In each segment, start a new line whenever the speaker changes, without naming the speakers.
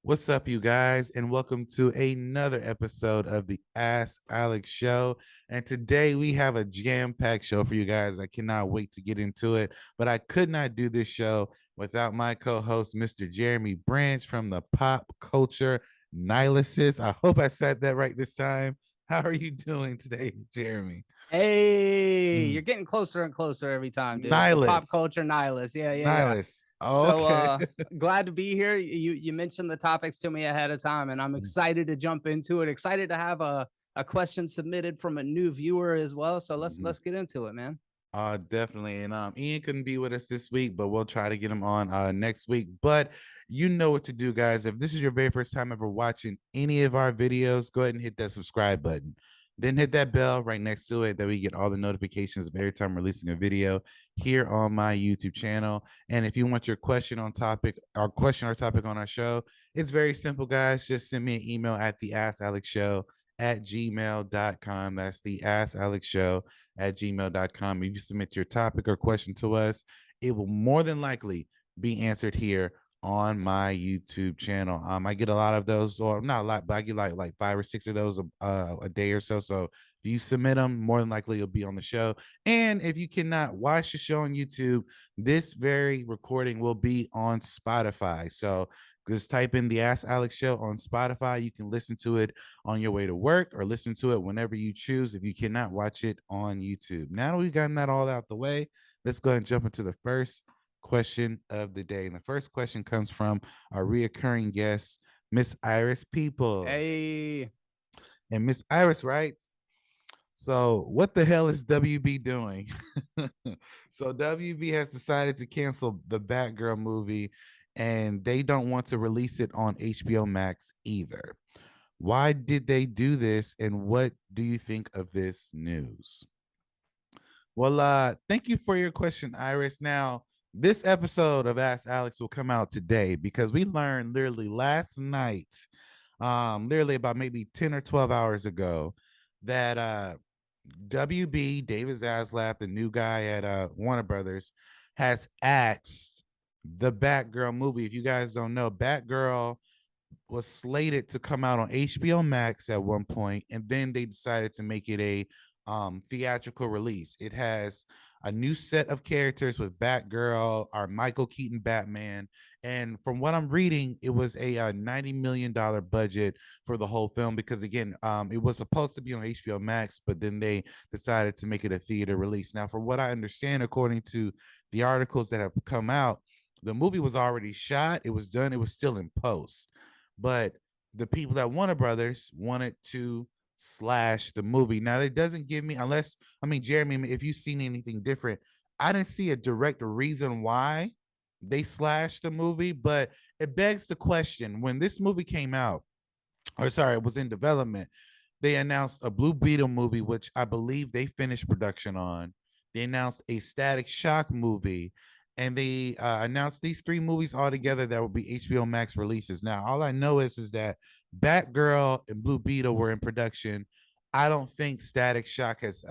What's up, you guys, and welcome to another episode of the Ask Alex Show. And today we have a jam-packed show for you guys. I cannot wait to get into it, but I could not do this show without my co-host, Mr. Jeremy Branch from the Pop Culture Nihilist. I hope I said that right this time. How are you doing today, Jeremy?
Hey,
Mm.
you're getting closer and closer every time, dude. The pop
Nihilist.
culture nihilist. Yeah.
Nihilist. Oh,
So
okay.
glad to be here. You mentioned the topics to me ahead of time, and I'm excited to jump into it. Excited to have a question submitted from a new viewer as well. So let's get into it, man.
Definitely. And Ian couldn't be with us this week, but we'll try to get him on next week. But you know what to do, guys. If this is your very first time ever watching any of our videos, go ahead and hit that subscribe button. Then hit that bell right next to it that we get all the notifications of every time I'm releasing a video here on my YouTube channel. And if you want your question on topic or question or topic on our show, it's very simple, guys. Just send me an email at theaskalexshow@gmail.com. That's the Ask Alex Show at gmail.com. If you submit your topic or question to us, it will more than likely be answered here on my YouTube channel. I get a lot of those, or not a lot, but I get like 5 or 6 of those a day or so. So if you submit them, more than likely you'll be on the show. And if you cannot watch the show on YouTube, this very recording will be on Spotify. So just type in the Ask Alex Show on Spotify. You can listen to it on your way to work or listen to it whenever you choose if you cannot watch it on YouTube. Now that we've gotten that all out the way, let's go ahead and jump into the first question of the day. And the first question comes from our reoccurring guest, Miss Iris Peoples.
Hey,
And Miss Iris writes, so what the hell is WB doing? So WB has decided to cancel the Batgirl movie and they don't want to release it on HBO Max either. Why did they do this and what do you think of this news? Well, thank you for your question, Iris. Now, this episode of Ask Alex will come out today because we learned literally last night, literally about maybe 10 or 12 hours ago, that WB, David Zaslav, the new guy at Warner Brothers, has axed the Batgirl movie. If you guys don't know, Batgirl was slated to come out on HBO Max at one point, and then they decided to make it a theatrical release. It has a new set of characters with Batgirl, our Michael Keaton Batman, and from what I'm reading, it was a $90 million budget for the whole film because again, it was supposed to be on HBO Max, but then they decided to make it a theater release. Now, from what I understand, according to the articles that have come out, the movie was already shot, it was done, it was still in post, but the people at Warner Brothers wanted to slash the movie. Now it doesn't give me, unless I mean, Jeremy, if you've seen anything different, I didn't see a direct reason why they slashed the movie, but it begs the question: when this movie came out, or sorry, it was in development, they announced a Blue Beetle movie, which I believe they finished production on. They announced a Static Shock movie, and they announced these 3 movies all together that will be HBO Max releases. Now, all I know is that Batgirl and Blue Beetle were in production. I don't think Static Shock has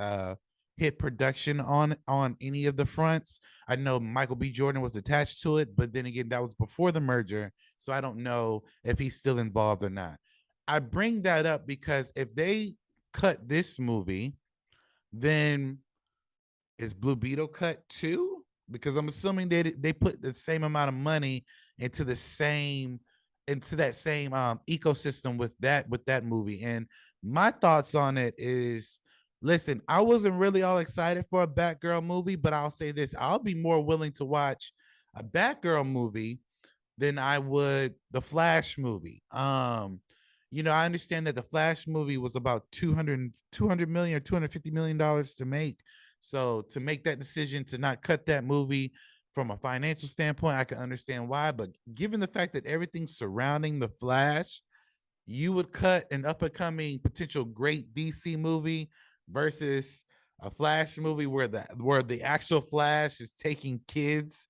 hit production on any of the fronts. I know Michael B. Jordan was attached to it, but then again, that was before the merger, so I don't know if he's still involved or not. I bring that up because if they cut this movie, then is Blue Beetle cut too? Because I'm assuming they put the same amount of money into the same into that same ecosystem with that movie. And my thoughts on it is, listen, I wasn't really all excited for a Batgirl movie, but I'll say this: I'll be more willing to watch a Batgirl movie than I would the Flash movie. I understand that the Flash movie was about 200 million or $250 million to make. So to make that decision to not cut that movie from a financial standpoint, I can understand why. But given the fact that everything surrounding the Flash, you would cut an up and coming potential great DC movie versus a Flash movie where the actual Flash is taking kids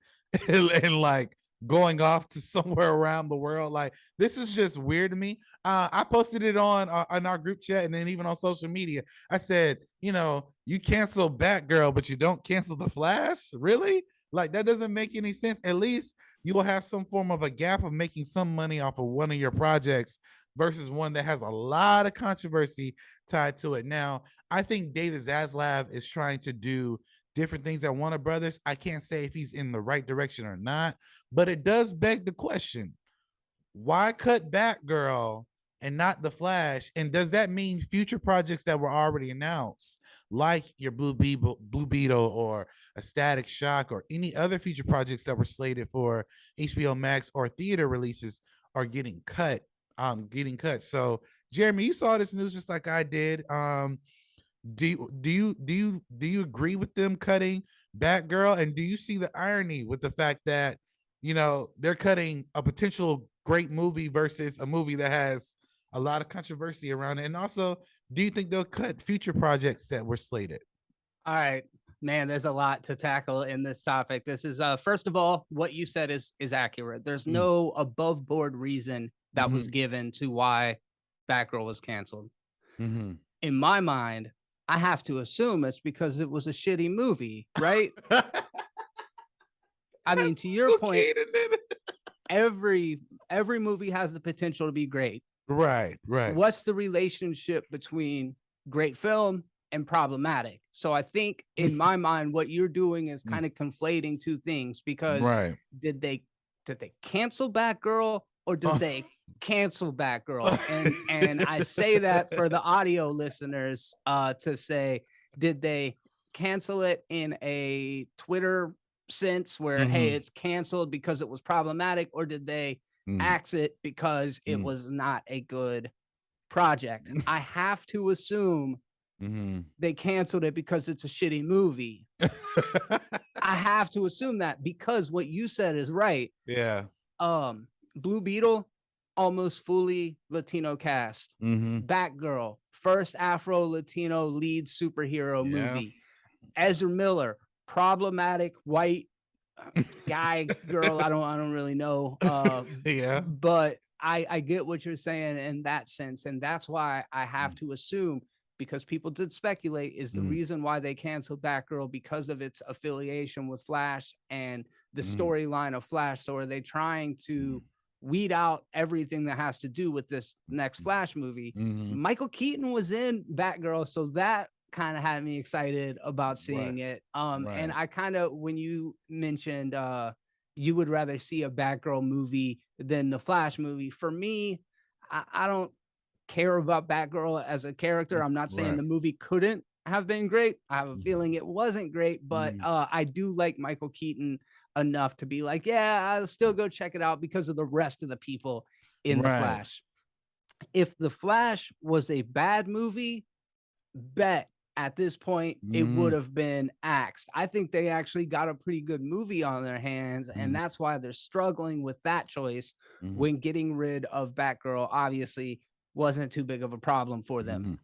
and like going off to somewhere around the world. Like, this is just weird to me. I posted it on our group chat and then even on social media. I said, you cancel Batgirl, but you don't cancel the Flash. Really? Like, that doesn't make any sense. At least you will have some form of a gap of making some money off of one of your projects versus one that has a lot of controversy tied to it. Now, I think David Zaslav is trying to do different things at Warner Brothers. I can't say if he's in the right direction or not, but it does beg the question: why cut Batgirl and not the Flash? And does that mean future projects that were already announced, like your Blue Beetle or a Static Shock or any other future projects that were slated for HBO Max or theater releases, are getting cut? So, Jeremy, you saw this news just like I did. Do you agree with them cutting Batgirl, and do you see the irony with the fact that they're cutting a potential great movie versus a movie that has a lot of controversy around it? And also, do you think they'll cut future projects that were slated?
All right, man, there's a lot to tackle in this topic. This is first of all, what you said is accurate. There's no above board reason that was given to why Batgirl was canceled. In my mind, I have to assume it's because it was a shitty movie, right? I mean, to your point, every movie has the potential to be great.
Right.
What's the relationship between great film and problematic? So I think in my mind, what you're doing is kind of conflating two things, because did they cancel Batgirl, or did they cancel Batgirl? And I say that for the audio listeners to say, did they cancel it in a Twitter sense where, hey, it's canceled because it was problematic, or did they axe it because it was not a good project? I have to assume they canceled it because it's a shitty movie. I have to assume that, because what you said is right.
Yeah.
Blue Beetle, almost fully Latino cast. Batgirl, first Afro-Latino lead superhero movie. Ezra Miller, problematic white guy, girl. I don't really know. But I get what you're saying in that sense. And that's why I have to assume, because people did speculate, is the reason why they canceled Batgirl because of its affiliation with Flash and the storyline of Flash. So are they trying to weed out everything that has to do with this next Flash movie? Michael Keaton was in Batgirl, so that kind of had me excited about seeing it. And I kind of, when you mentioned you would rather see a Batgirl movie than the Flash movie, for me, I don't care about Batgirl as a character. I'm not saying the movie couldn't have been great. I have a feeling it wasn't great, but I do like Michael Keaton enough to be like, yeah, I'll still go check it out because of the rest of the people in the Flash. If the Flash was a bad movie, bet at this point it would have been axed. I think they actually got a pretty good movie on their hands, and that's why they're struggling with that choice, when getting rid of Batgirl obviously wasn't too big of a problem for them.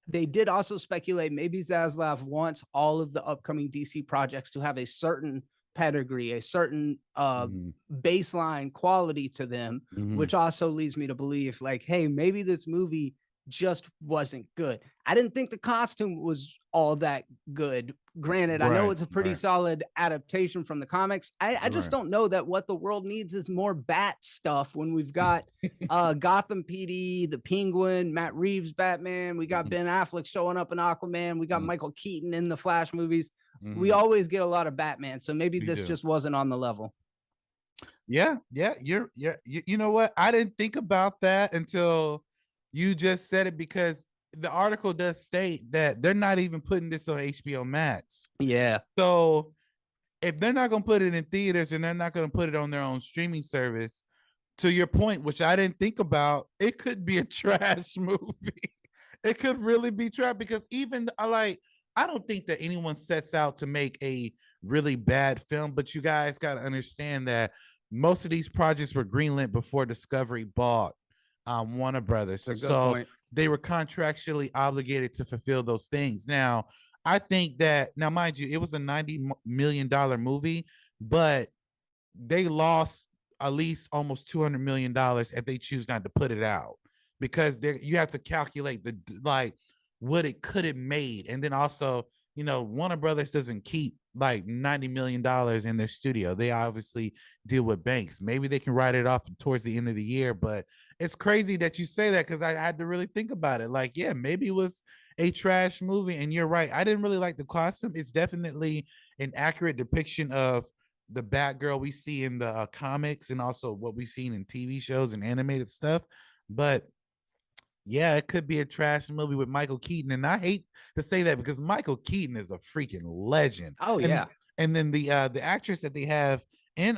They did also speculate maybe Zaslav wants all of the upcoming DC projects to have a certain pedigree, a certain baseline quality to them, which also leads me to believe, like, hey, maybe this movie just wasn't good. I didn't think the costume was all that good. Granted, I know it's a pretty solid adaptation from the comics. I just don't know that what the world needs is more Bat stuff when we've got Gotham PD, the Penguin, Matt Reeves Batman, we got Ben Affleck showing up in Aquaman, we got Michael Keaton in the Flash movies. We always get a lot of Batman, so maybe this just wasn't on the level.
Yeah, you know what? I didn't think about that until you just said it, because the article does state that they're not even putting this on HBO Max.
Yeah.
So if they're not going to put it in theaters and they're not going to put it on their own streaming service, to your point, which I didn't think about, it could be a trash movie. It could really be trash, because even I don't think that anyone sets out to make a really bad film, but you guys got to understand that most of these projects were greenlit before Discovery bought Warner Brothers. So they were contractually obligated to fulfill those things. Now, I think that, now mind you, it was a $90 million movie, but they lost at least almost $200 million if they choose not to put it out, because you have to calculate the like what it could have made. And then also, Warner Brothers doesn't keep like $90 million in their studio. They obviously deal with banks. Maybe they can write it off towards the end of the year, but it's crazy that you say that, because I had to really think about it. Like, yeah, maybe it was a trash movie. And you're right. I didn't really like the costume. It's definitely an accurate depiction of the Batgirl we see in the comics, and also what we've seen in TV shows and animated stuff. But yeah, it could be a trash movie with Michael Keaton, and I hate to say that because Michael Keaton is a freaking legend.
Oh yeah.
And then the actress that they have in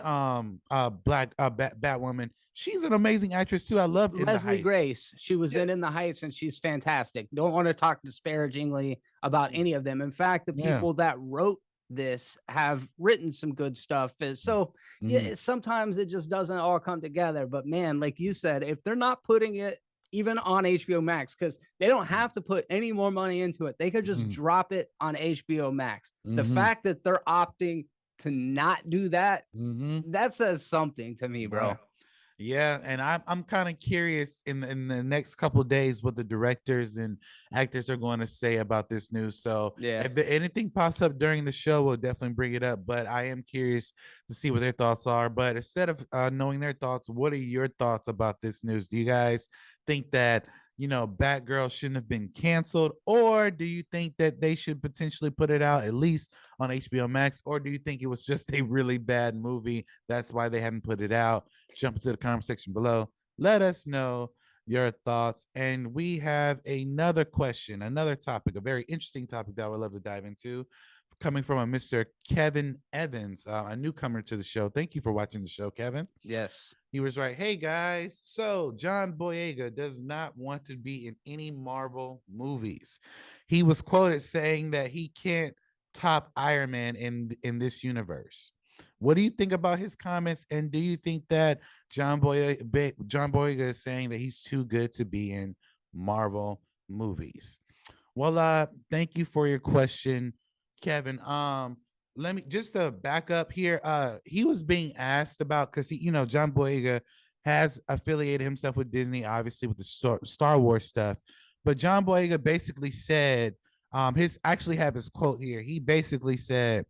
Batwoman, she's an amazing actress too. I love In the
Leslie
Heights.
Grace. She was in the Heights, and she's fantastic. Don't want to talk disparagingly about any of them. In fact, the people that wrote this have written some good stuff. So yeah, sometimes it just doesn't all come together. But man, like you said, if they're not putting it even on HBO Max, because they don't have to put any more money into it, they could just drop it on HBO Max. The fact that they're opting to not do that, that says something to me, bro.
Right. Yeah, and I'm kind of curious in the next couple of days what the directors and actors are going to say about this news. So
yeah,
if anything pops up during the show, we'll definitely bring it up. But I am curious to see what their thoughts are. But instead of knowing their thoughts, what are your thoughts about this news? Do you guys think that Batgirl shouldn't have been canceled, or do you think that they should potentially put it out at least on HBO Max, or do you think it was just a really bad movie, that's why they haven't put it out? Jump into the comment section below, let us know your thoughts. And we have another question, another topic, a very interesting topic that I would love to dive into, coming from a Mr. Kevin Evans, a newcomer to the show. Thank you for watching the show, Kevin.
Yes.
He was right. Hey guys, so John Boyega does not want to be in any Marvel movies. He was quoted saying that he can't top Iron Man in this universe. What do you think about his comments? And do you think that John Boyega is saying that he's too good to be in Marvel movies? Well, thank you for your question, Kevin. Let me just to back up here. He was being asked about, because John Boyega has affiliated himself with Disney, obviously with the Star Wars stuff. But John Boyega basically said, his actually have his quote here. He basically said,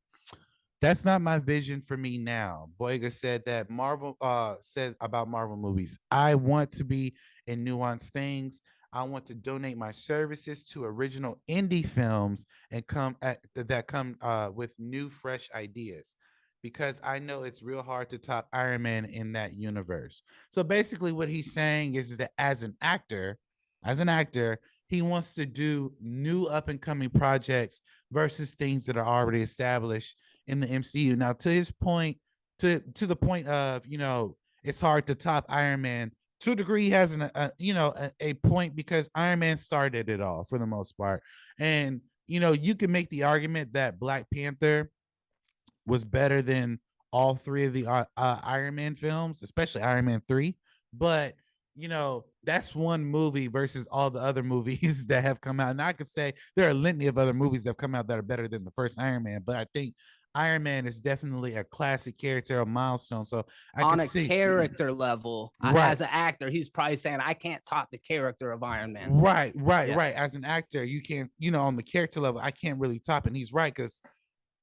"That's not my vision for me now." Boyega said that Marvel said about Marvel movies, "I want to be in nuanced things. I want to donate my services to original indie films and come with new, fresh ideas, because I know it's real hard to top Iron Man in that universe." So basically, what he's saying is that as an actor, he wants to do new up and coming projects versus things that are already established in the MCU. Now, to his point, to the point of it's hard to top Iron Man. To a degree, he has a point, because Iron Man started it all for the most part. And you can make the argument that Black Panther was better than all three of the Iron Man films, especially Iron Man 3. But that's one movie versus all the other movies that have come out. And I could say there are a litany of other movies that have come out that are better than the first Iron Man, but I think Iron Man is definitely a classic character, a milestone. So
on a character level, as an actor, he's probably saying, I can't top the character of Iron Man.
Right. As an actor, you can't, on the character level, I can't really top it. And he's right, because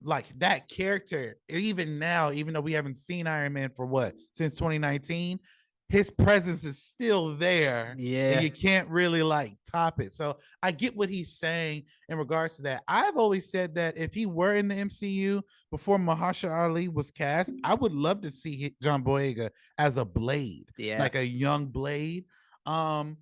like that character, even now, even though we haven't seen Iron Man for since 2019, his presence is still there.
Yeah.
And you can't really like top it. So I get what he's saying in regards to that. I've always said that if he were in the MCU before Mahershala Ali was cast, I would love to see John Boyega as a Blade, like a young Blade. But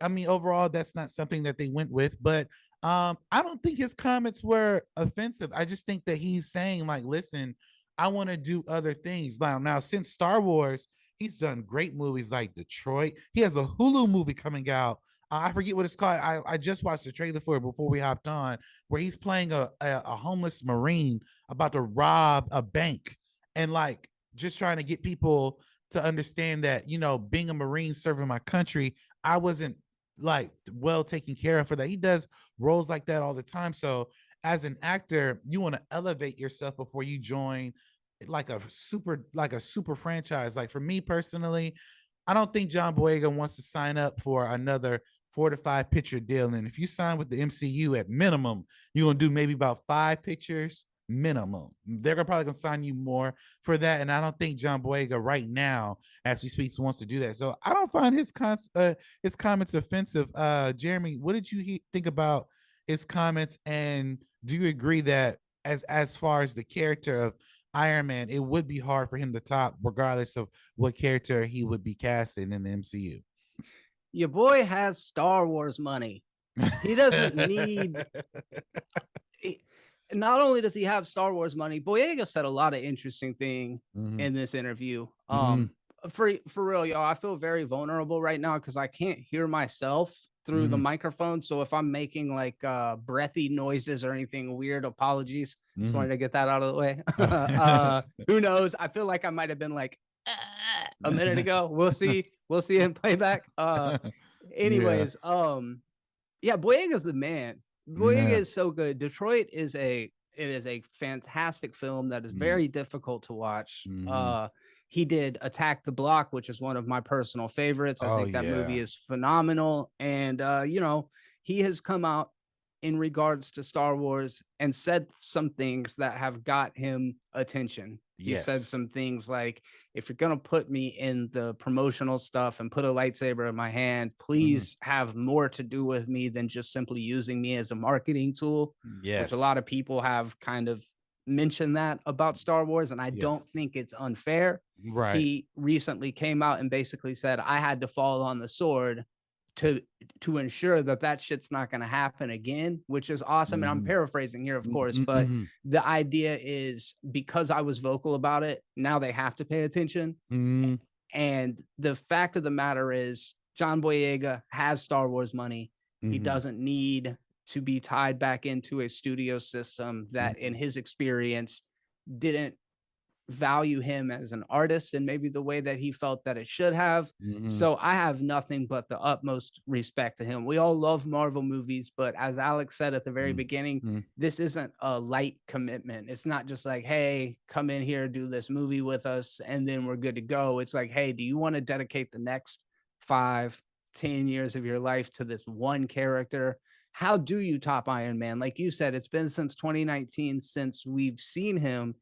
I mean, overall, that's not something that they went with. But I don't think his comments were offensive. I just think that he's saying, like, listen, I want to do other things. Now, since Star Wars, he's done great movies like Detroit. He has a Hulu movie coming out. I forget what it's called. I just watched the trailer for it before we hopped on, where he's playing a homeless Marine about to rob a bank, and like just trying to get people to understand that, being a Marine serving my country, I wasn't like well taken care of for that. He does roles like that all the time. So as an actor, you want to elevate yourself before you join like a super franchise. Like for me personally, I don't think John Boyega wants to sign up for another 4 to 5 picture deal. And if you sign with the MCU at minimum, you're gonna do maybe about 5 pictures minimum. They're probably gonna sign you more for that. And I don't think John Boyega right now, as he speaks, wants to do that. So I don't find his comments offensive. Jeremy, what did you think about his comments? And do you agree that as far as the character of Iron Man, it would be hard for him to top, regardless of what character he would be casting in the MCU?
Your boy has Star Wars money. He doesn't need. Not only does he have Star Wars money, Boyega said a lot of interesting thing in this interview. For real, y'all, I feel very vulnerable right now because I can't hear myself through the microphone. So if I'm making like breathy noises or anything weird, apologies. Just wanted to get that out of the way. Who knows? I feel like I might have been like a minute ago. We'll see. We'll see in playback. Anyways, yeah, Boyega's the man. Boyega is so good. Detroit is a fantastic film that is very difficult to watch. He did Attack the Block, which is one of my personal favorites. I think that movie is phenomenal. And you know, he has come out in regards to Star Wars and said some things that have got him attention. He said some things like, if you're going to put me in the promotional stuff and put a lightsaber in my hand, please have more to do with me than just simply using me as a marketing tool, which a lot of people have kind of mentioned that about Star Wars. And I don't think it's unfair. He recently came out and basically said, I had to fall on the sword to ensure that that shit's not going to happen again, which is awesome. And I'm paraphrasing here, of course, but the idea is because I was vocal about it, now they have to pay attention. And the fact of the matter is John Boyega has Star Wars money. He doesn't need to be tied back into a studio system that in his experience didn't value him as an artist and maybe the way that he felt that it should have. So I have nothing but the utmost respect to him. We all love Marvel movies, but as Alex said at the very beginning, this isn't a light commitment. It's not just like, hey, come in here, do this movie with us, and then we're good to go. It's like, hey, do you want to dedicate the next 5-10 years of your life to this one character? How do you top Iron Man? Like you said, it's been since 2019 since we've seen him.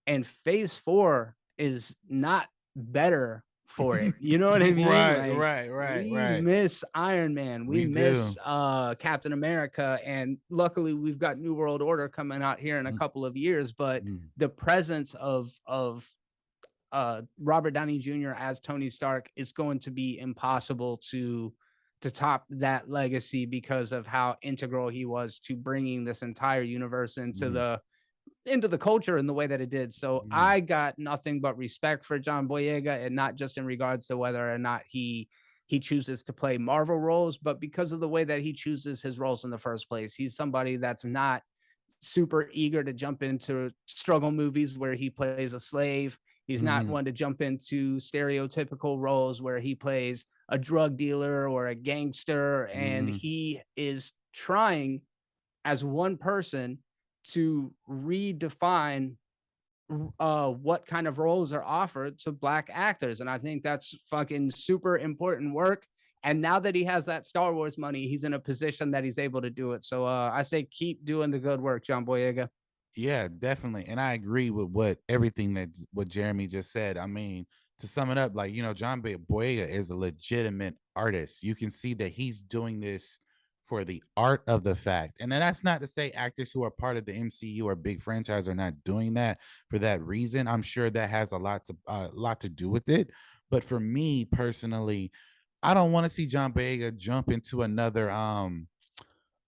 And phase 4 is not better for it. You know what I mean?
Right.
We miss Iron Man. We miss Captain America. And luckily we've got New World Order coming out here in a couple of years. But the presence of Robert Downey Jr. as Tony Stark is going to be impossible to top that legacy because of how integral he was to bringing this entire universe into the culture in the way that it did. So I got nothing but respect for John Boyega, and not just in regards to whether or not he chooses to play Marvel roles, but because of the way that he chooses his roles in the first place. He's somebody that's not super eager to jump into struggle movies where he plays a slave. He's not one to jump into stereotypical roles where he plays a drug dealer or a gangster. And he is trying as one person to redefine what kind of roles are offered to Black actors. And I think that's fucking super important work. And now that he has that Star Wars money, he's in a position that he's able to do it. So I say keep doing the good work, John Boyega.
Yeah, definitely. And I agree with everything that what Jeremy just said. I mean, to sum it up, like, John Boyega is a legitimate artist. You can see that he's doing this for the art of the fact. And then that's not to say actors who are part of the MCU or big franchise are not doing that for that reason. I'm sure that has a lot to do with it. But for me personally, I don't want to see John Boyega jump into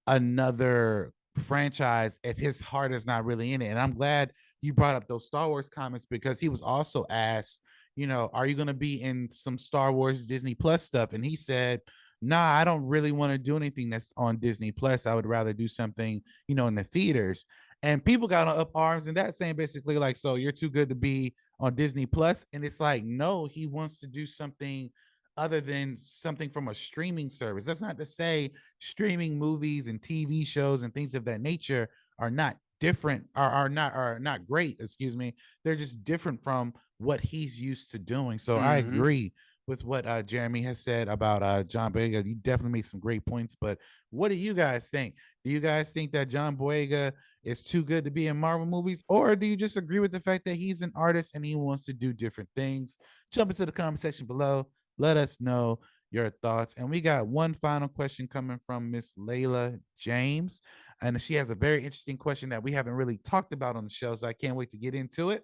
another franchise if his heart is not really in it. And I'm glad you brought up those Star Wars comments, because he was also asked, are you going to be in some Star Wars Disney Plus stuff? And he said, nah, I don't really want to do anything that's on Disney Plus. I would rather do something, in the theaters. And people got up arms and that, saying basically like, so you're too good to be on Disney Plus. And it's like, no, he wants to do something other than something from a streaming service. That's not to say streaming movies and TV shows and things of that nature are not different, are not great, excuse me. They're just different from what he's used to doing. So I agree with what Jeremy has said about John Boyega. You definitely made some great points. But what do you guys think? Do you guys think that John Boyega is too good to be in Marvel movies, or do you just agree with the fact that he's an artist and he wants to do different things? Jump into the comment section below. Let us know your thoughts. And we got one final question coming from Miss Layla James. And she has a very interesting question that we haven't really talked about on the show. So I can't wait to get into it.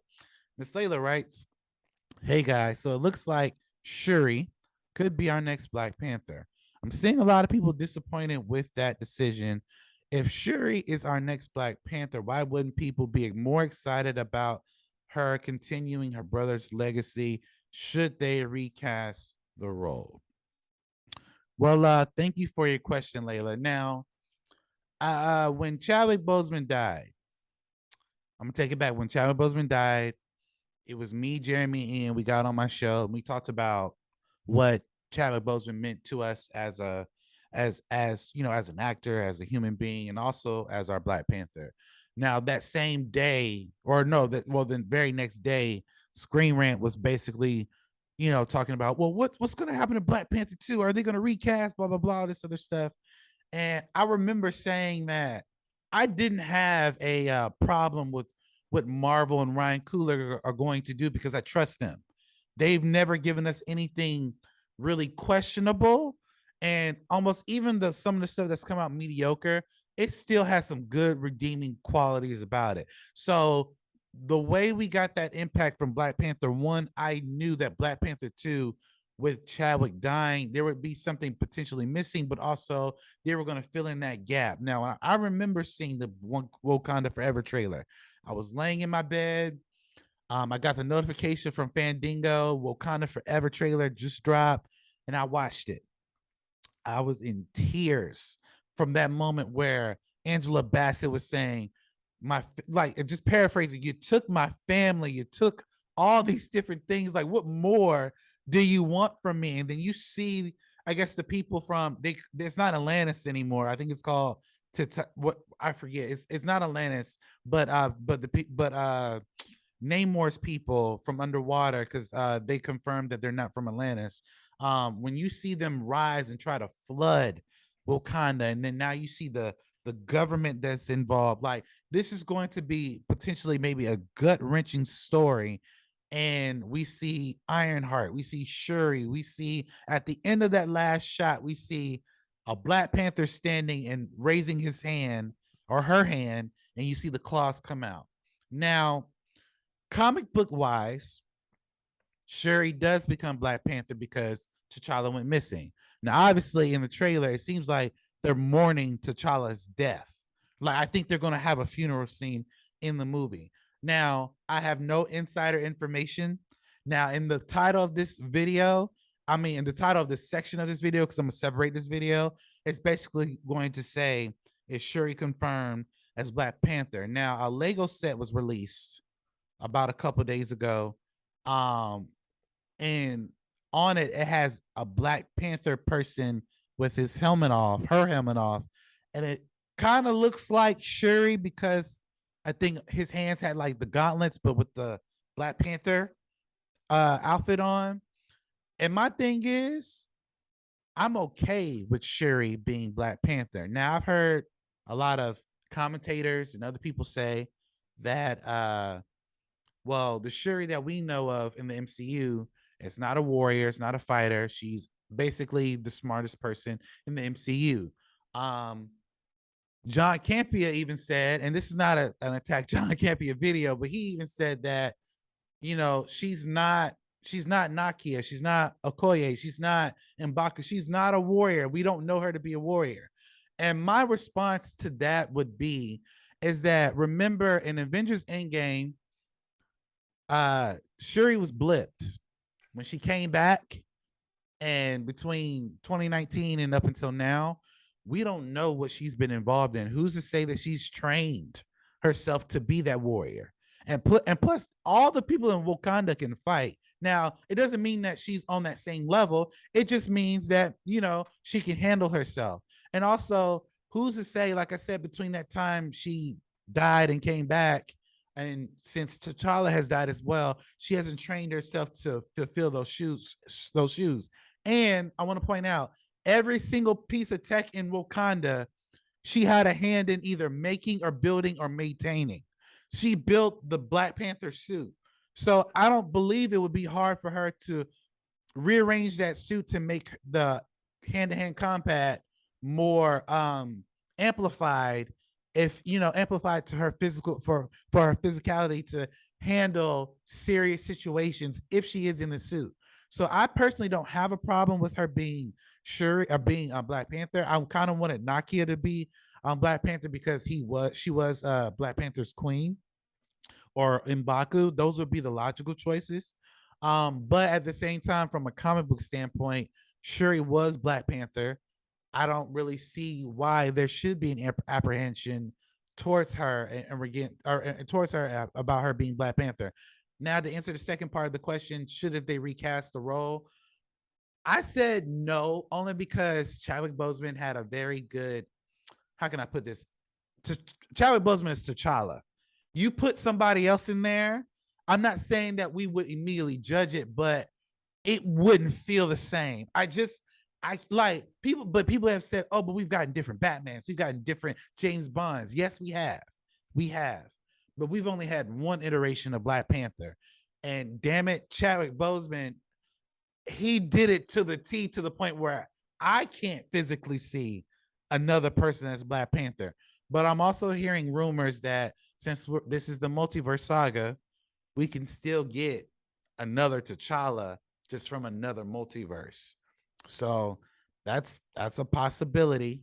Miss Layla writes, hey guys, so it looks like Shuri could be our next Black Panther. I'm seeing a lot of people disappointed with that decision. If Shuri is our next Black Panther, why wouldn't people be more excited about her continuing her brother's legacy? Should they recast the role? Well, thank you for your question, Layla. Now, when Chadwick Boseman died, I'm gonna take it back. When Chadwick Boseman died, it was me, Jeremy, and we got on my show and we talked about what Chadwick Boseman meant to us as as an actor, as a human being, and also as our Black Panther. Now that same day, or no, the very next day, Screen Rant was basically, talking about, well, what's gonna happen to Black Panther 2? Are they gonna recast? Blah blah blah, this other stuff. And I remember saying that I didn't have a problem with what Marvel and Ryan Coogler are going to do because I trust them. They've never given us anything really questionable, and almost even some of the stuff that's come out mediocre, it still has some good redeeming qualities about it. So the way we got that impact from Black Panther 1, I knew that Black Panther 2, with Chadwick dying, there would be something potentially missing, but also they were going to fill in that gap. Now, I remember seeing the Wakanda Forever trailer. I was laying in my bed. I got the notification from Fandango, Wakanda Forever trailer just dropped, and I watched it. I was in tears from that moment where Angela Bassett was saying, just paraphrasing, you took my family, you took all these different things. Like, what more do you want from me? And then you see, I guess, the people from it's not Atlantis anymore. I think it's called what I forget. It's not Atlantis, but Namor's people from underwater, because they confirmed that they're not from Atlantis. When you see them rise and try to flood Wakanda, and then now you see the government that's involved, like, this is going to be potentially maybe a gut-wrenching story. And we see Ironheart, we see Shuri, we see at the end of that last shot, we see a Black Panther standing and raising his hand or her hand, and you see the claws come out. Now, comic book wise, Shuri does become Black Panther because T'Challa went missing. Now, obviously, in the trailer, it seems like they're mourning T'Challa's death. Like, I think they're going to have a funeral scene in the movie. Now, I have no insider information. Now, in the title of this video, in the title of this section of this video, because I'm going to separate this video, it's basically going to say, is Shuri confirmed as Black Panther? Now, a Lego set was released about a couple days ago. And on it, it has a Black Panther person with his helmet off, her helmet off. And it kind of looks like Shuri, because I think his hands had like the gauntlets, but with the Black Panther outfit on. And my thing is, I'm okay with Shuri being Black Panther. Now, I've heard a lot of commentators and other people say that, well, the Shuri that we know of in the MCU is not a warrior, it's not a fighter. She's basically the smartest person in the MCU. John Campea even said, and this is not an attack John Campea video, but he even said that, she's not Nakia, she's not Okoye, she's not M'Baku, she's not a warrior. We don't know her to be a warrior. And my response to that would be, is that, remember in Avengers Endgame, Shuri was blipped when she came back, and between 2019 and up until now, we don't know what she's been involved in. Who's to say that she's trained herself to be that warrior? And plus, all the people in Wakanda can fight. Now, it doesn't mean that she's on that same level. It just means that, she can handle herself. And also, who's to say, like I said, between that time she died and came back. And since T'Challa has died as well, she hasn't trained herself to fulfill those shoes. And I want to point out, every single piece of tech in Wakanda, she had a hand in either making or building or maintaining. She built the Black Panther suit. So I don't believe it would be hard for her to rearrange that suit to make the hand-to-hand combat more amplified, if amplified to her physical, for her physicality to handle serious situations if she is in the suit. So I personally don't have a problem with her being Shuri or being Black Panther. I kind of wanted Nakia to be Black Panther because she was Black Panther's queen, or M'Baku. Those would be the logical choices. But at the same time, from a comic book standpoint, Shuri was Black Panther. I don't really see why there should be an apprehension towards her and towards her about her being Black Panther. Now, to answer the second part of the question, should they recast the role? I said no, only because Chadwick Boseman had a very good, how can I put this? Chadwick Boseman is T'Challa. You put somebody else in there, I'm not saying that we would immediately judge it, but it wouldn't feel the same. I like people, but people have said, oh, but we've gotten different Batmans, we've gotten different James Bonds. Yes, we have, but we've only had one iteration of Black Panther, and damn it, Chadwick Boseman, he did it to the T, to the point where I can't physically see another person as Black Panther. But I'm also hearing rumors that since this is the multiverse saga, we can still get another T'Challa just from another multiverse. So that's a possibility.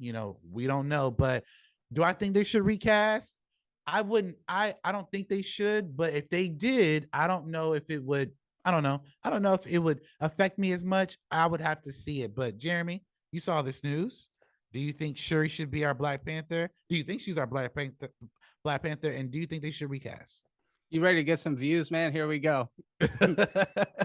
We don't know. But do I think they should recast? I wouldn't. I don't think they should. But if they did, I don't know if it would. I don't know. I don't know if it would affect me as much. I would have to see it. But Jeremy, you saw this news. Do you think Shuri should be our Black Panther? Do you think she's our Black Panther? And do you think they should recast?
You ready to get some views, man? Here we go.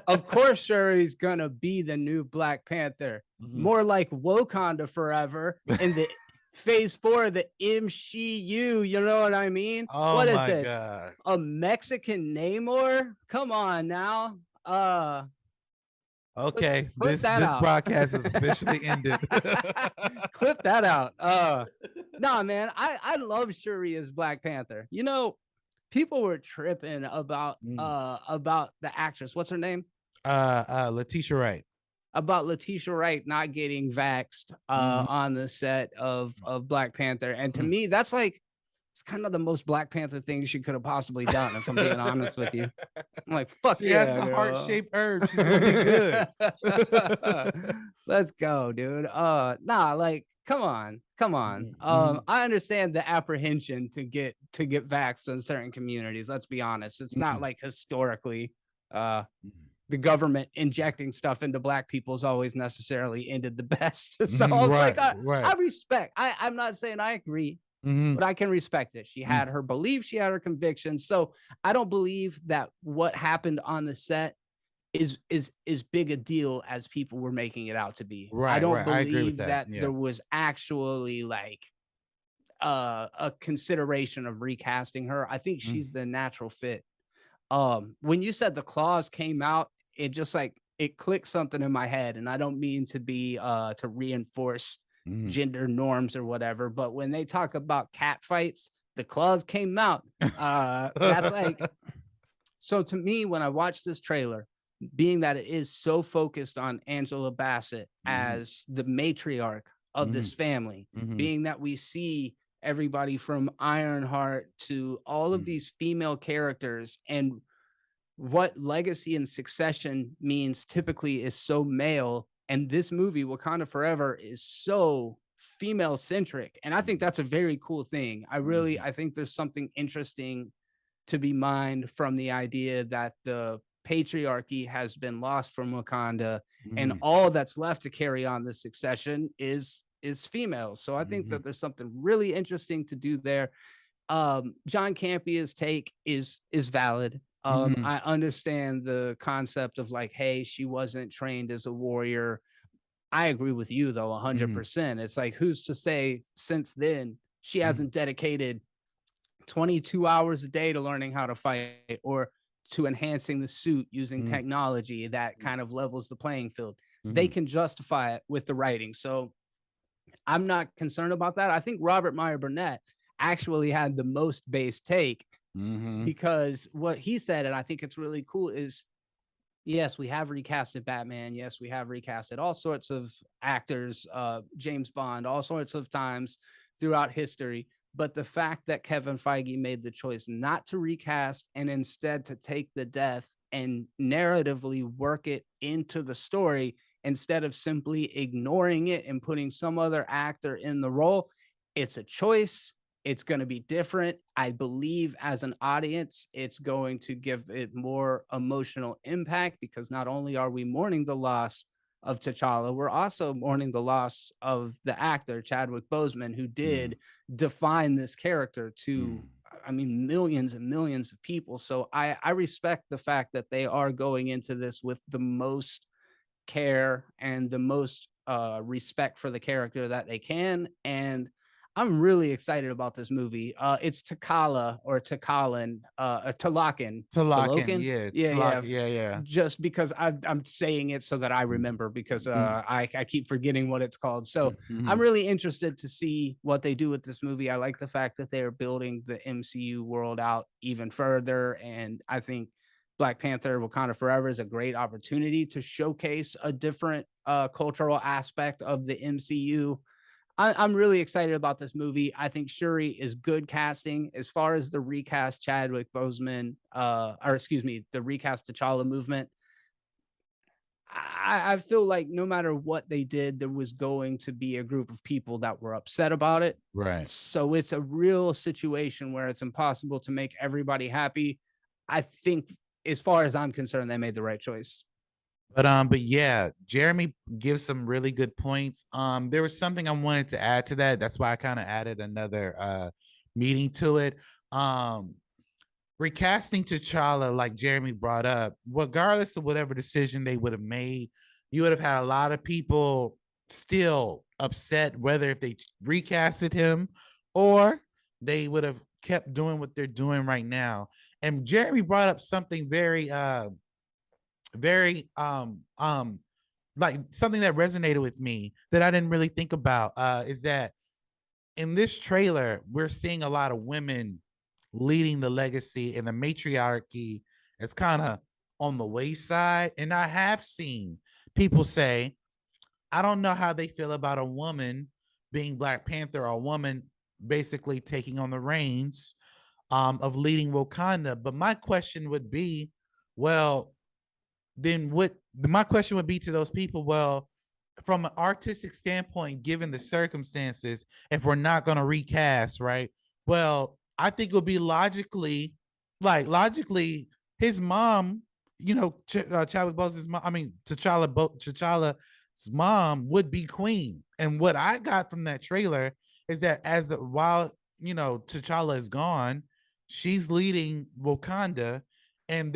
Of course, Shuri's gonna be the new Black Panther. Mm-hmm. More like Wakanda Forever in the phase 4 of the MCU. You know what I mean?
Oh, what is this? God.
A Mexican Namor? Come on now.
Okay, this broadcast is officially ended.
Clip that out. Nah, man, I love Shuri as Black Panther. People were tripping about the actress. What's her name?
Letitia Wright.
About Letitia Wright not getting vaxxed on the set of Black Panther. And to me, that's like, it's kind of the most Black Panther thing she could have possibly done, if I'm being honest with you. I'm like, fuck
she has the heart-shaped herb. She's gonna be good.
Let's go, dude. Like, come on. I understand the apprehension to get vaxxed in certain communities. Let's be honest. It's not like historically the government injecting stuff into Black people has always necessarily ended the best. So I respect. I'm not saying I agree. But I can respect it. She had her beliefs, she had her convictions. So I don't believe that what happened on the set is big a deal as people were making it out to be.
Right.
I don't
believe
that there was actually like a consideration of recasting her. I think she's the natural fit. When you said the claws came out, it just like it clicked something in my head, and I don't mean to be to reinforce gender norms or whatever, but when they talk about cat fights, the claws came out. That's like, so to me, when I watch this trailer, being that it is so focused on Angela Bassett as the matriarch of this family, being that we see everybody from Ironheart to all of these female characters, and what legacy and succession means typically is so male. And this movie, Wakanda Forever, is so female centric. And I think that's a very cool thing. I think there's something interesting to be mined from the idea that the patriarchy has been lost from Wakanda, and all that's left to carry on the succession is female. So I think that there's something really interesting to do there. John Campia's take is valid. I understand the concept of like, hey, she wasn't trained as a warrior. I agree with you though, 100%. It's like, who's to say since then she hasn't dedicated 22 hours a day to learning how to fight, or to enhancing the suit using technology that kind of levels the playing field. They can justify it with the writing. So I'm not concerned about that. I think Robert Meyer Burnett actually had the most base take, because what he said, and I think it's really cool, is yes, we have recasted Batman. Yes, we have recasted all sorts of actors, James Bond, all sorts of times throughout history. But the fact that Kevin Feige made the choice not to recast and instead to take the death and narratively work it into the story instead of simply ignoring it and putting some other actor in the role, it's a choice. It's going to be different. I believe as an audience, it's going to give it more emotional impact, because not only are we mourning the loss of T'Challa, we're also mourning the loss of the actor Chadwick Boseman, who did define this character to, I mean, millions and millions of people. So I respect the fact that they are going into this with the most care and the most respect for the character that they can. And I'm really excited about this movie. It's T'Challa or T'Challin, T'Lokin, T'Lokin. Yeah, yeah.
Yeah.
Just because I'm saying it so that I remember, because I keep forgetting what it's called. So I'm really interested to see what they do with this movie. I like the fact that they are building the MCU world out even further, and I think Black Panther Wakanda Forever is a great opportunity to showcase a different cultural aspect of the MCU. I'm really excited about this movie. I think Shuri is good casting. As far as the recast Chadwick Boseman, or excuse me, the recast T'Challa movement, I feel like no matter what they did, there was going to be a group of people that were upset about it.
Right.
So it's a real situation where it's impossible to make everybody happy. I think, as far as I'm concerned, they made the right choice.
But yeah, Jeremy gives some really good points. There was something I wanted to add to that. That's why I kind of added another meeting to it. Um, Recasting T'Challa, like Jeremy brought up, regardless of whatever decision they would have made, you would have had a lot of people still upset, whether if they recasted him or they would have kept doing what they're doing right now. And Jeremy brought up something very like something that resonated with me that I didn't really think about, is that in this trailer we're seeing a lot of women leading the legacy, and the matriarchy is kind of on the wayside. And I have seen people say, I don't know how they feel about a woman being Black Panther, or a woman basically taking on the reins of leading Wakanda. But my question would be, well, then what my question would be to those people, well, from an artistic standpoint, given the circumstances, if we're not going to recast, right? Well, I think it would be logically, his mom, Chadwick Boseman's mom, I mean, T'Challa's mom would be queen. And what I got from that trailer is that while, T'Challa is gone, she's leading Wakanda, and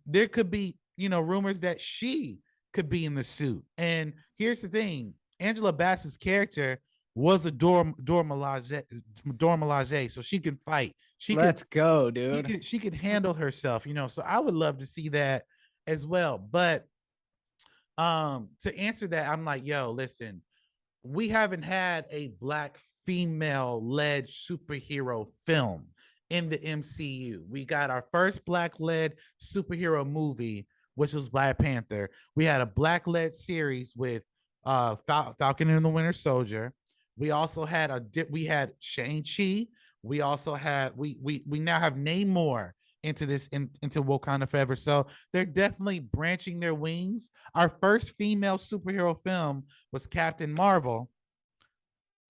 there could be, rumors that she could be in the suit. And here's the thing: Angela Bassett's character was a Dora Milaje, so she can fight.
Let's go, dude.
She could handle herself, So I would love to see that as well. But to answer that, I'm like, yo, listen, we haven't had a Black female led superhero film in the MCU. We got our first Black led superhero movie, which was Black Panther. We had a Black led series with Falcon and the Winter Soldier. We also had we had Shang-Chi. We also had we now have Namor into Wakanda Forever. So they're definitely branching their wings. Our first female superhero film was Captain Marvel,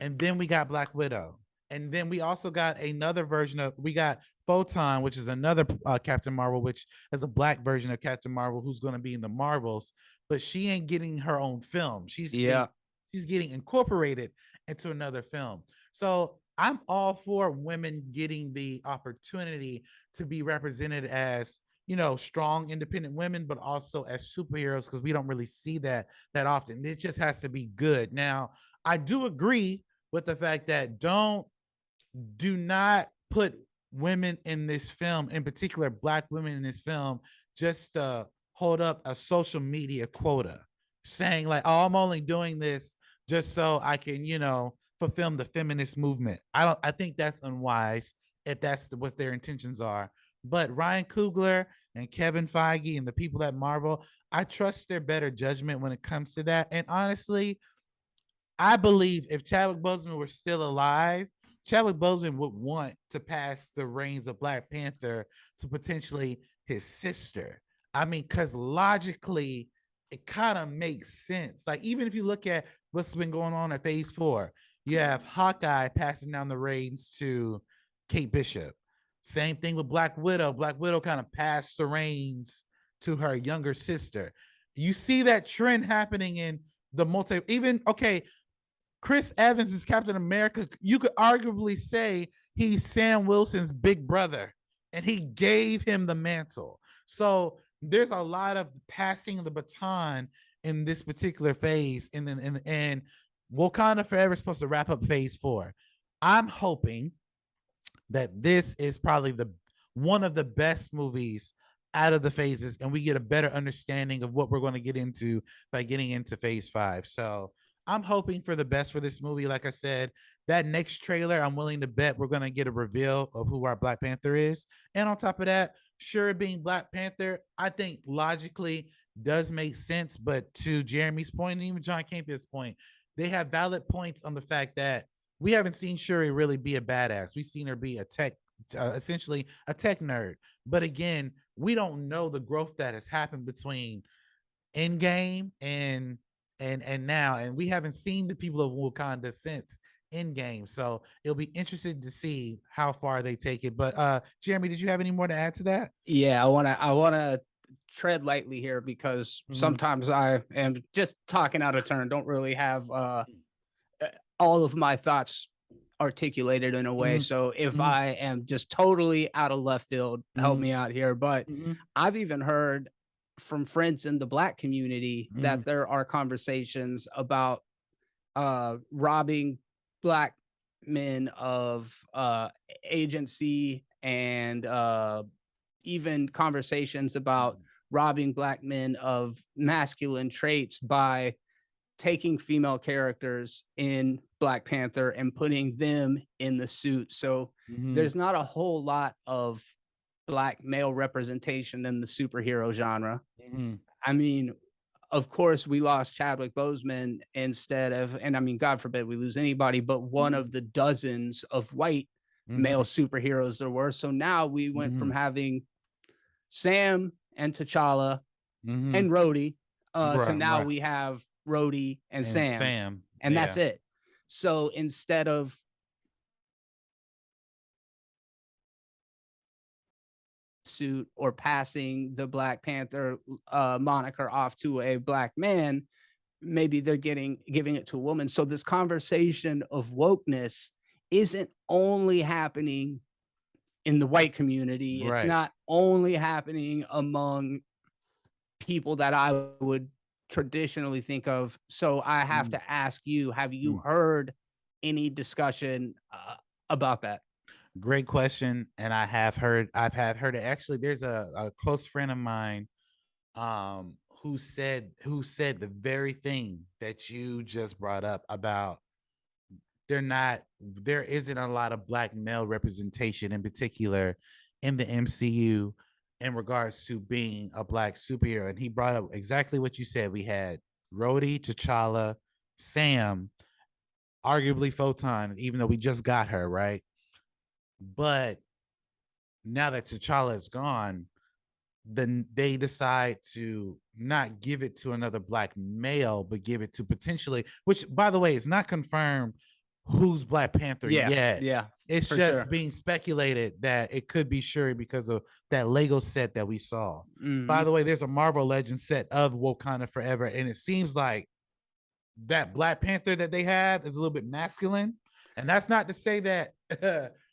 and then we got Black Widow. And then we also got another version we got Photon, which is another Captain Marvel, which is a Black version of Captain Marvel who's going to be in the Marvels, but she ain't getting her own film. She's getting incorporated into another film. So I'm all for women getting the opportunity to be represented as, strong, independent women, but also as superheroes, because we don't really see that often. It just has to be good. Now, I do agree with the fact that do not put women in this film, in particular Black women in this film, just hold up a social media quota, saying like, "Oh, I'm only doing this just so I can, fulfill the feminist movement." I think that's unwise if that's what their intentions are. But Ryan Coogler and Kevin Feige and the people at Marvel, I trust their better judgment when it comes to that. And honestly, I believe if Chadwick Boseman were still alive, Chadwick Boseman would want to pass the reins of Black Panther to potentially his sister. I mean, because logically, it kind of makes sense. Like, even if you look at what's been going on at phase 4, you have Hawkeye passing down the reins to Kate Bishop. Same thing with Black Widow. Black Widow kind of passed the reins to her younger sister. You see that trend happening in the multi, even, okay, Chris Evans is Captain America. You could arguably say he's Sam Wilson's big brother, and he gave him the mantle. So there's a lot of passing the baton in this particular phase, and Wakanda Forever is supposed to wrap up phase 4. I'm hoping that this is probably the one of the best movies out of the phases, and we get a better understanding of what we're going to get into by getting into phase 5. So I'm hoping for the best for this movie. Like I said, that next trailer, I'm willing to bet we're going to get a reveal of who our Black Panther is. And on top of that, Shuri being Black Panther, I think logically does make sense. But to Jeremy's point, and even John Campion's point, they have valid points on the fact that we haven't seen Shuri really be a badass. We've seen her be a tech, essentially a tech nerd. But again, we don't know the growth that has happened between Endgame and now, and we haven't seen the people of Wakanda since Endgame. So it'll be interesting to see how far they take it. But Jeremy, did you have any more to add to that?
Yeah, I wanna tread lightly here because sometimes I am just talking out of turn, don't really have all of my thoughts articulated in a way. So if I am just totally out of left field, help me out here. But I've even heard from friends in the Black community that there are conversations about robbing Black men of agency, and even conversations about robbing Black men of masculine traits by taking female characters in Black Panther and putting them in the suit. So there's not a whole lot of Black male representation in the superhero genre. I mean, of course, we lost Chadwick Boseman instead of, and I mean, God forbid we lose anybody, but one of the dozens of white male superheroes there were. So now we went from having Sam and T'Challa and Rhodey to now we have Rhodey and Sam. And that's it. So instead of suit or passing the Black Panther moniker off to a Black man, maybe they're giving it to a woman. So this conversation of wokeness isn't only happening in the white community. It's not only happening among people that I would traditionally think of. So I have to ask you, have you heard any discussion about that?
Great question. And I've heard it. Actually, there's a close friend of mine who said the very thing that you just brought up about there isn't a lot of Black male representation, in particular in the MCU, in regards to being a Black superhero. And he brought up exactly what you said. We had Rhodey, T'Challa, Sam, arguably Photon, even though we just got her, right? But now that T'Challa is gone, then they decide to not give it to another Black male, but give it to potentially, which, by the way, is not confirmed who's Black Panther yet.
Yeah.
It's just being speculated that it could be Shuri because of that Lego set that we saw. By the way, there's a Marvel Legends set of Wakanda Forever, and it seems like that Black Panther that they have is a little bit masculine. And that's not to say that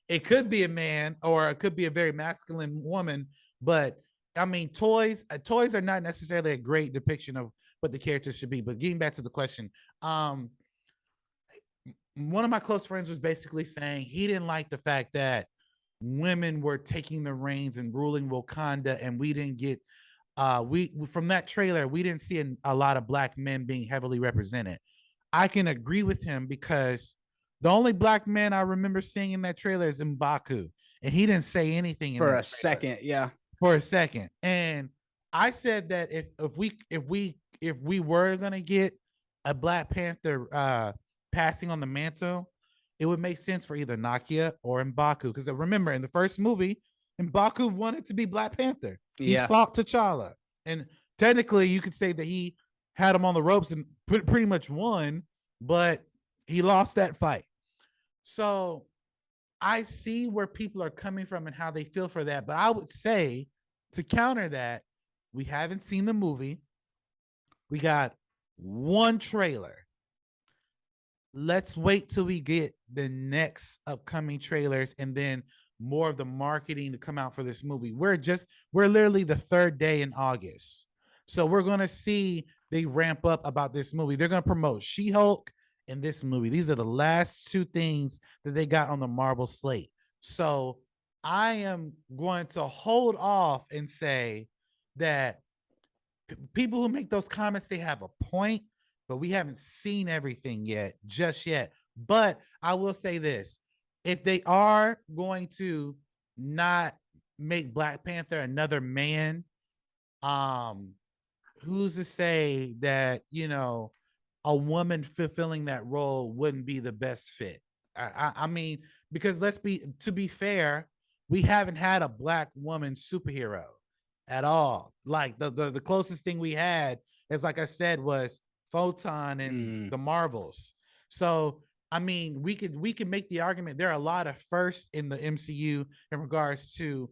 it could be a man or it could be a very masculine woman, but I mean, toys are not necessarily a great depiction of what the characters should be. But getting back to the question, one of my close friends was basically saying he didn't like the fact that women were taking the reins and ruling Wakanda, and we didn't get we from that trailer we didn't see a lot of black men being heavily represented. I can agree with him because the only black man I remember seeing in that trailer is M'Baku, and he didn't say anything in
for
that
a second. Yeah,
for a second. And I said that if we were gonna get a Black Panther passing on the mantle, it would make sense for either Nakia or M'Baku. Because remember, in the first movie, M'Baku wanted to be Black Panther. He fought T'Challa, and technically, you could say that he had him on the ropes and pretty much won, but he lost that fight. So I see where people are coming from and how they feel for that. But I would say to counter that, we haven't seen the movie. We got one trailer. Let's wait till we get the next upcoming trailers and then more of the marketing to come out for this movie. We're literally the third day in August. So we're going to see they ramp up about this movie. They're going to promote She-Hulk and this movie. These are the last two things that they got on the Marvel slate. So I am going to hold off and say that people who make those comments, they have a point, but we haven't seen everything just yet. But I will say this, if they are going to not make Black Panther another man, who's to say that, a woman fulfilling that role wouldn't be the best fit? I mean, because to be fair, we haven't had a Black woman superhero at all. Like the closest thing we had is, like I said, was Photon and the Marvels. So I mean, we could make the argument there are a lot of firsts in the MCU in regards to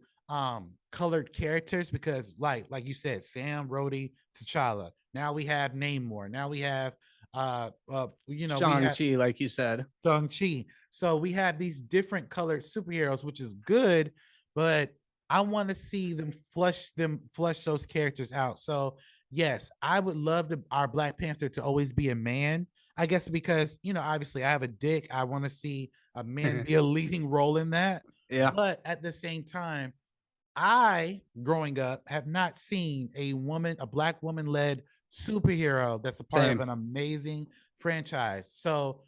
colored characters, because like you said, Sam, Rhodey, T'Challa. Now we have Namor. Now we have
Shang-Chi, like you said.
Shang-Chi. So we have these different colored superheroes, which is good, but I want to see them flesh those characters out. So yes, I would love our Black Panther to always be a man. I guess because, obviously I have a dick. I want to see a man be a leading role in that.
Yeah.
But at the same time, I, growing up, have not seen a Black woman led superhero that's a part of an amazing franchise. So,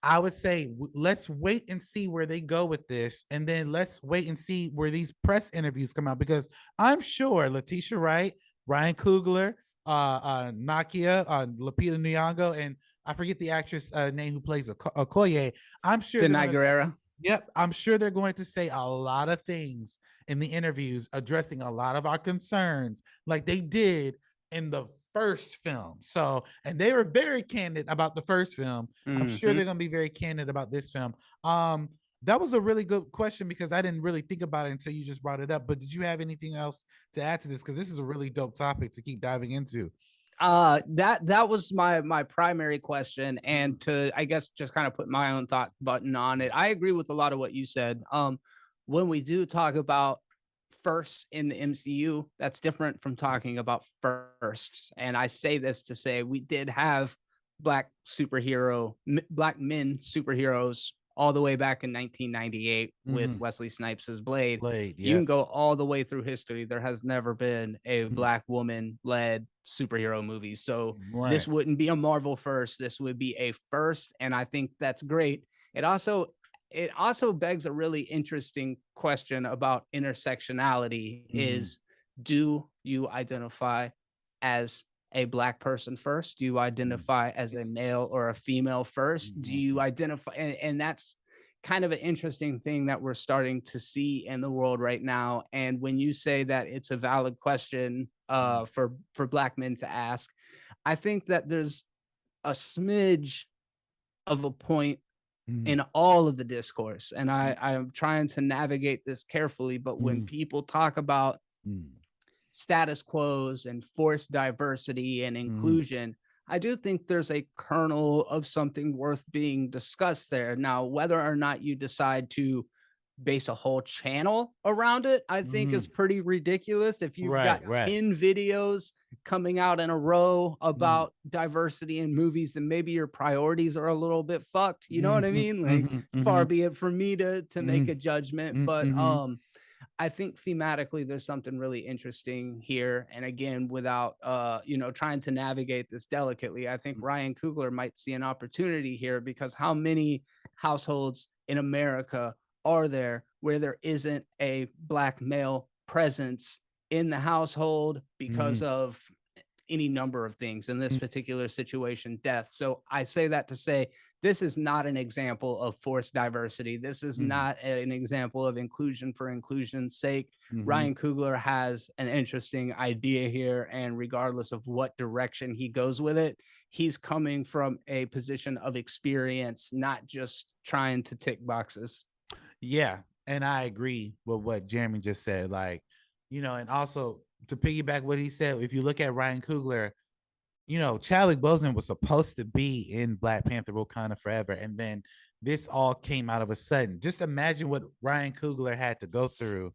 I would say let's wait and see where they go with this, and then let's wait and see where these press interviews come out, because I'm sure Letitia Wright, Ryan Coogler, Nakia, Lupita Nyong'o, and I forget the actress name who plays Okoye. I'm sure
Denai Guerrera.
Yep, I'm sure they're going to say a lot of things in the interviews addressing a lot of our concerns, like they did in the first film. So, and they were very candid about the first film. I'm sure they're going to be very candid about this film. That was a really good question because I didn't really think about it until you just brought it up. But did you have anything else to add to this? Because this is a really dope topic to keep diving into.
That was my primary question, and to, I guess, just kind of put my own thought button on it. I agree with a lot of what you said. When we do talk about firsts in the MCU, that's different from talking about firsts. And I say this to say we did have black men superheroes all the way back in 1998 with Wesley Snipes' Blade. You can go all the way through history. There has never been a Black woman-led superhero movie. So this wouldn't be a Marvel first. This would be a first, and I think that's great. It also begs a really interesting question about intersectionality is, do you identify as a Black person first? Do you identify as a male or a female first? Do you identify, and that's kind of an interesting thing that we're starting to see in the world right now. And when you say that it's a valid question for Black men to ask, I think that there's a smidge of a point in all of the discourse, and I'm trying to navigate this carefully, but when people talk about status quos and forced diversity and inclusion, I do think there's a kernel of something worth being discussed there. Now, whether or not you decide to base a whole channel around it, I think is pretty ridiculous. If you've got 10 videos coming out in a row about diversity in movies, and maybe your priorities are a little bit fucked. You know what I mean? Like, far be it for me to make a judgment, but I think thematically there's something really interesting here. And again, without trying to navigate this delicately, I think Ryan Coogler might see an opportunity here, because how many households in America are there where there isn't a Black male presence in the household because of any number of things, in this particular situation, death. So I say that to say, this is not an example of forced diversity. This is not an example of inclusion for inclusion's sake. Ryan Coogler has an interesting idea here, and regardless of what direction he goes with it, he's coming from a position of experience, not just trying to tick boxes.
Yeah, and I agree with what Jeremy just said. Like, and also to piggyback what he said, if you look at Ryan Coogler, Chadwick Boseman was supposed to be in Black Panther Wakanda Forever, and then this all came out of a sudden. Just imagine what Ryan Coogler had to go through,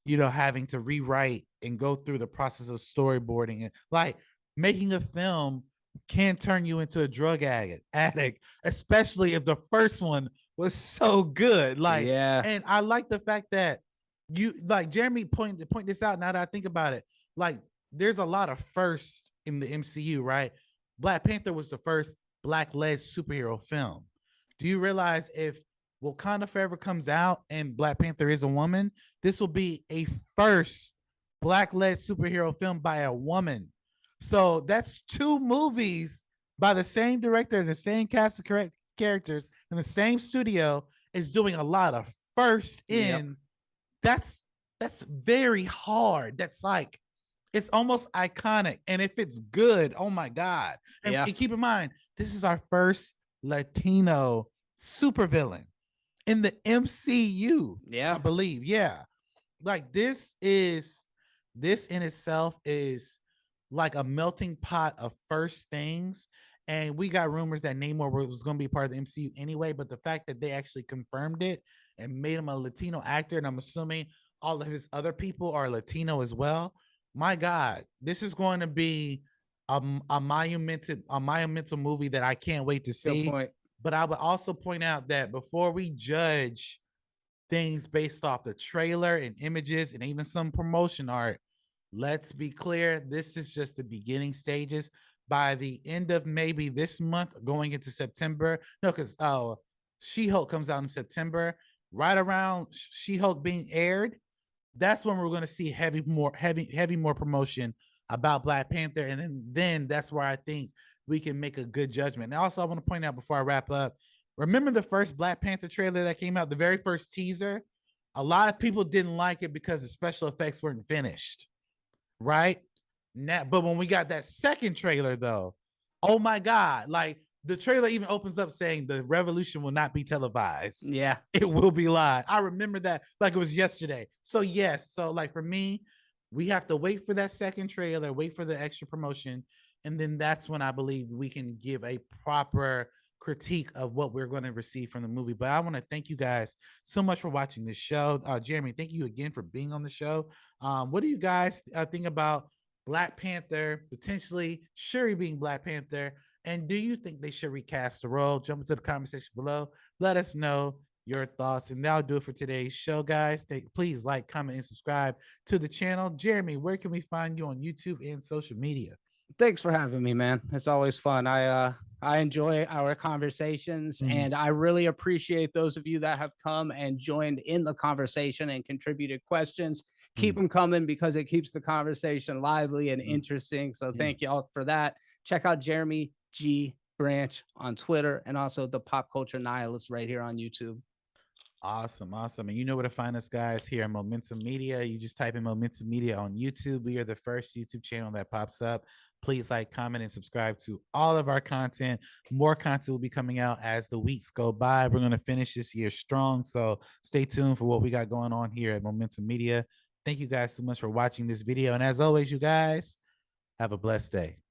having to rewrite and go through the process of storyboarding. And like, making a film can turn you into a drug addict, especially if the first one was so good. Like, and I like the fact that Jeremy point this out. Now that I think about it, like, there's a lot of firsts in the MCU, right? Black Panther was the first Black-led superhero film. Do you realize if Wakanda Forever comes out and Black Panther is a woman, this will be a first Black-led superhero film by a woman. So that's 2 movies by the same director and the same cast of characters in the same studio is doing a lot of first in. That's very hard. That's like, it's almost iconic. And if it's good, oh my God. And keep in mind, this is our first Latino supervillain in the MCU. I believe. Like, this in itself is like a melting pot of first things. And we got rumors that Namor was going to be part of the MCU anyway, but the fact that they actually confirmed it and made him a Latino actor, and I'm assuming all of his other people are Latino as well. My God, this is going to be a monumental movie that I can't wait to see. But I would also point out that before we judge things based off the trailer and images and even some promotion art, let's be clear, this is just the beginning stages. By the end of maybe this month, going into September, because She-Hulk comes out in September, right around She-Hulk being aired, that's when we're going to see heavy more promotion about Black Panther. And then that's where I think we can make a good judgment. And also, I want to point out before I wrap up, remember the first Black Panther trailer that came out, the very first teaser? A lot of people didn't like it because the special effects weren't finished, right? Now, but when we got that second trailer, though, oh my God, like, the trailer even opens up saying the revolution will not be televised. It will be live. I remember that like it was yesterday. So yes, so like for me, we have to wait for that second trailer, wait for the extra promotion, and then that's when I believe we can give a proper critique of what we're going to receive from the movie. But I want to thank you guys so much for watching this show. Jeremy, thank you again for being on the show. What do you guys think about Black Panther, potentially Shuri being Black Panther? And do you think they should recast the role? Jump into the comment section below. Let us know your thoughts. And that'll do it for today's show, guys. Please like, comment, and subscribe to the channel. Jeremy, where can we find you on YouTube and social media?
Thanks for having me, man. It's always fun. I enjoy our conversations, and I really appreciate those of you that have come and joined in the conversation and contributed questions. Keep them coming, because it keeps the conversation lively and interesting. So thank you all for that. Check out Jeremy G. Branch on Twitter, and also the Pop Culture Nihilist right here on YouTube.
Awesome. And you know where to find us, guys, here at Momentum Media. You just type in Momentum Media on YouTube. We are the first YouTube channel that pops up. Please like, comment, and subscribe to all of our content. More content will be coming out as the weeks go by. We're going to finish this year strong, so stay tuned for what we got going on here at Momentum Media. Thank you guys so much for watching this video. And as always, you guys, have a blessed day.